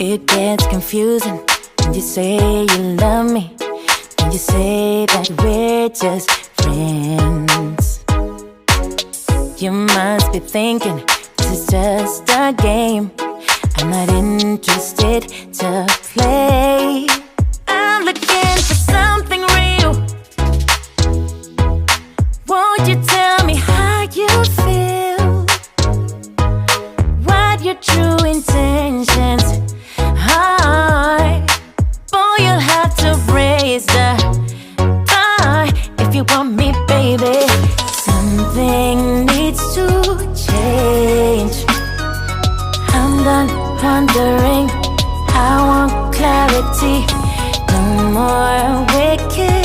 It gets confusing when you say you love me, when you say that we're just friends. You must be thinking this is just a game. I'm not interested to play. I'm looking for something real. Won't you tell me how you feel? What your true intentions are? Boy, you'll have to raise the bar if you want me, baby. Something needs to change. I'm done wondering, I want clarity. No more wicked